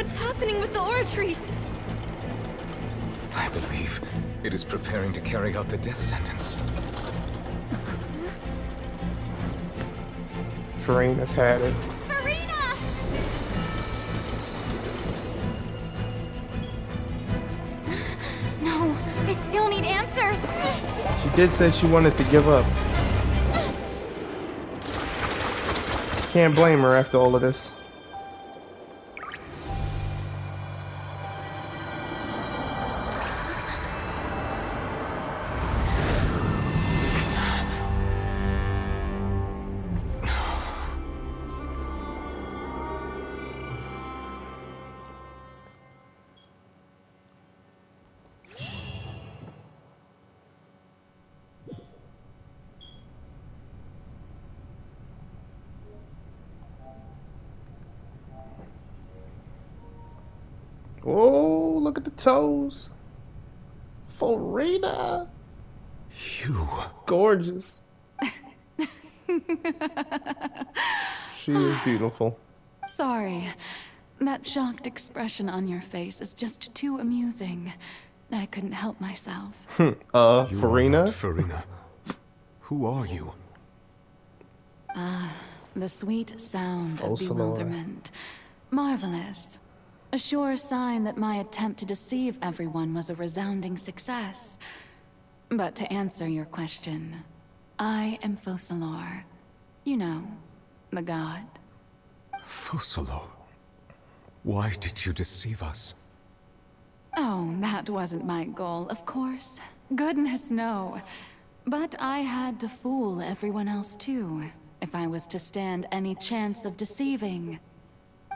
What's happening with the oratories? I believe it is preparing to carry out the death sentence. Farina's had it. Farina! No, I still need answers. She did say she wanted to give up. Can't blame her after all of this. Oh, look at the toes. Farina. You. Gorgeous. She is beautiful. Sorry. That shocked expression on your face is just too amusing. I couldn't help myself. You Farina? are not Farina. Who are you? The sweet sound of Focalors. bewilderment. Marvelous. A sure sign that my attempt to deceive everyone was a resounding success. But to answer your question, I am Focalor. You know, the god. Focalor. Why did you deceive us? Oh, that wasn't my goal, of course. Goodness, no. But I had to fool everyone else too, if I was to stand any chance of deceiving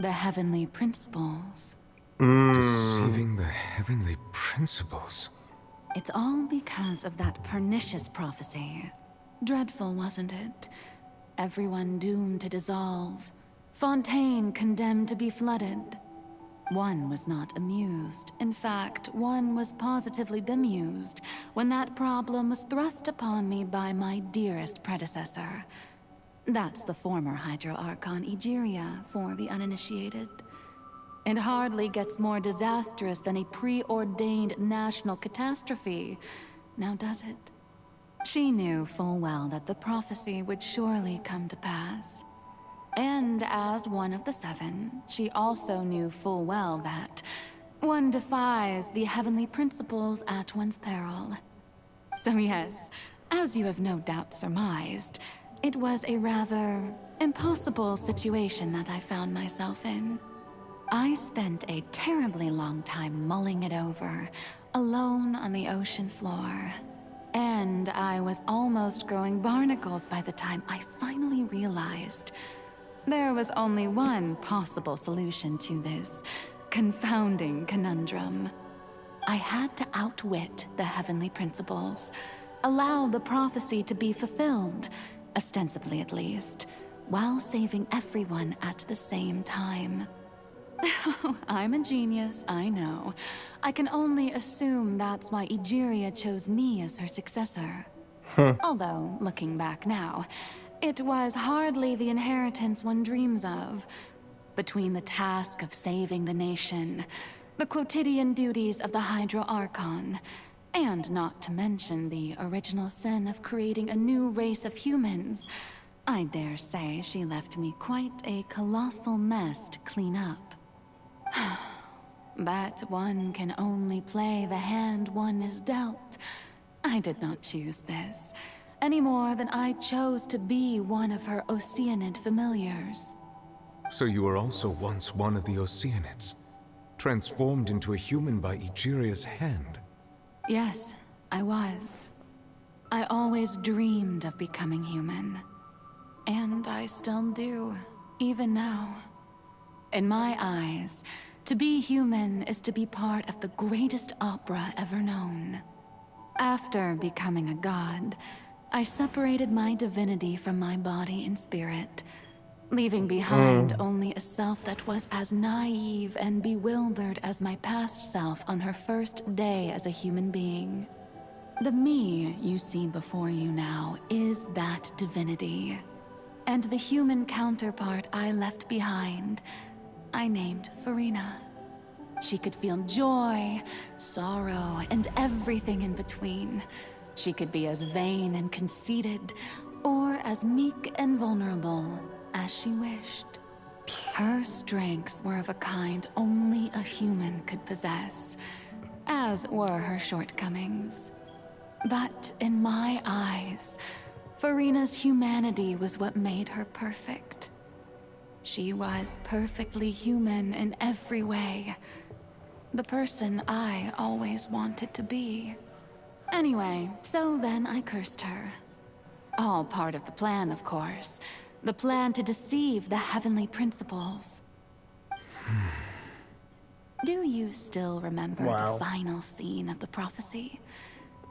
the heavenly principles. Deceiving the heavenly principles? It's all because of that pernicious prophecy. Dreadful, wasn't it? Everyone doomed to dissolve. Fontaine condemned to be flooded. One was not amused. In fact, one was positively bemused when that problem was thrust upon me by my dearest predecessor. That's the former Hydro Archon Egeria for the uninitiated. It hardly gets more disastrous than a preordained national catastrophe, now does it? She knew full well that the prophecy would surely come to pass. And as one of the seven, she also knew full well that one defies the heavenly principles at one's peril. So yes, as you have no doubt surmised, it was a rather impossible situation that I found myself in. I spent a terribly long time mulling it over, alone on the ocean floor. And I was almost growing barnacles by the time I finally realized there was only one possible solution to this confounding conundrum. I had to outwit the heavenly principles, allow the prophecy to be fulfilled, ostensibly at least, while saving everyone at the same time. I'm a genius, I know. I can only assume that's why Egeria chose me as her successor. Although, looking back now, it was hardly the inheritance one dreams of. Between the task of saving the nation, the quotidian duties of the Hydro Archon, and not to mention the original sin of creating a new race of humans, I dare say she left me quite a colossal mess to clean up. But one can only play the hand one is dealt. I did not choose this, any more than I chose to be one of her Oceanid familiars. So you were also once one of the Oceanids, transformed into a human by Egeria's hand. Yes, I was. I always dreamed of becoming human. And I still do, even now. In my eyes, to be human is to be part of the greatest opera ever known. After becoming a god, I separated my divinity from my body and spirit, leaving behind only a self that was as naive and bewildered as my past self on her first day as a human being. The me you see before you now is that divinity. And the human counterpart I left behind, I named Farina. She could feel joy, sorrow, and everything in between. She could be as vain and conceited, or as meek and vulnerable as she wished. Her strengths were of a kind only a human could possess, as were her shortcomings. But in my eyes, Farina's humanity was what made her perfect. She was perfectly human in every way. The person I always wanted to be. Anyway, so then I cursed her. All part of the plan, of course. The plan to deceive the heavenly principles. Do you still remember the final scene of the prophecy?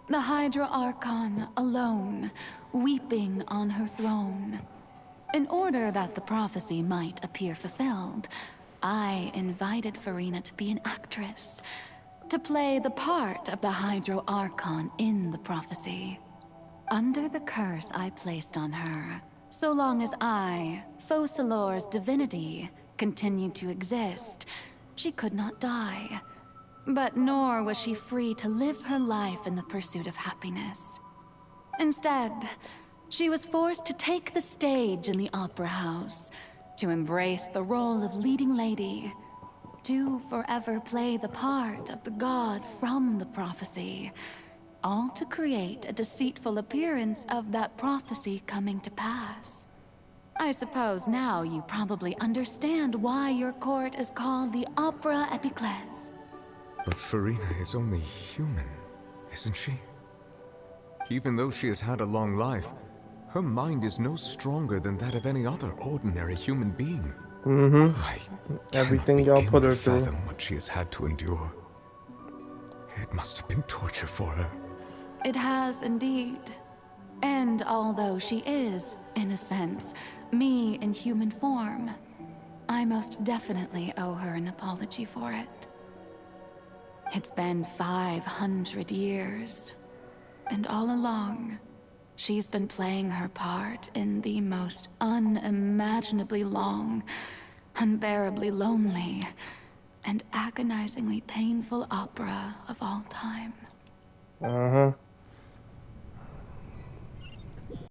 The Hydra Archon alone, weeping on her throne. In order that the prophecy might appear fulfilled, I invited Farina to be an actress, to play the part of the Hydra Archon in the prophecy. Under the curse I placed on her, so long as I, Focalors' divinity, continued to exist, she could not die. But nor was she free to live her life in the pursuit of happiness. Instead, she was forced to take the stage in the opera house, to embrace the role of leading lady, to forever play the part of the god from the prophecy, all to create a deceitful appearance of that prophecy coming to pass. I suppose now you probably understand why your court is called the Opera Epiclese. But Farina is only human, isn't she? Even though she has had a long life, her mind is no stronger than that of any other ordinary human being. I Everything cannot y'all begin put to her through. fathom what she has had to endure. It must have been torture for her. It has indeed. And although she is, in a sense, me in human form, I most definitely owe her an apology for it. It's been 500 years, and all along, she's been playing her part in the most unimaginably long, unbearably lonely, and agonizingly painful opera of all time.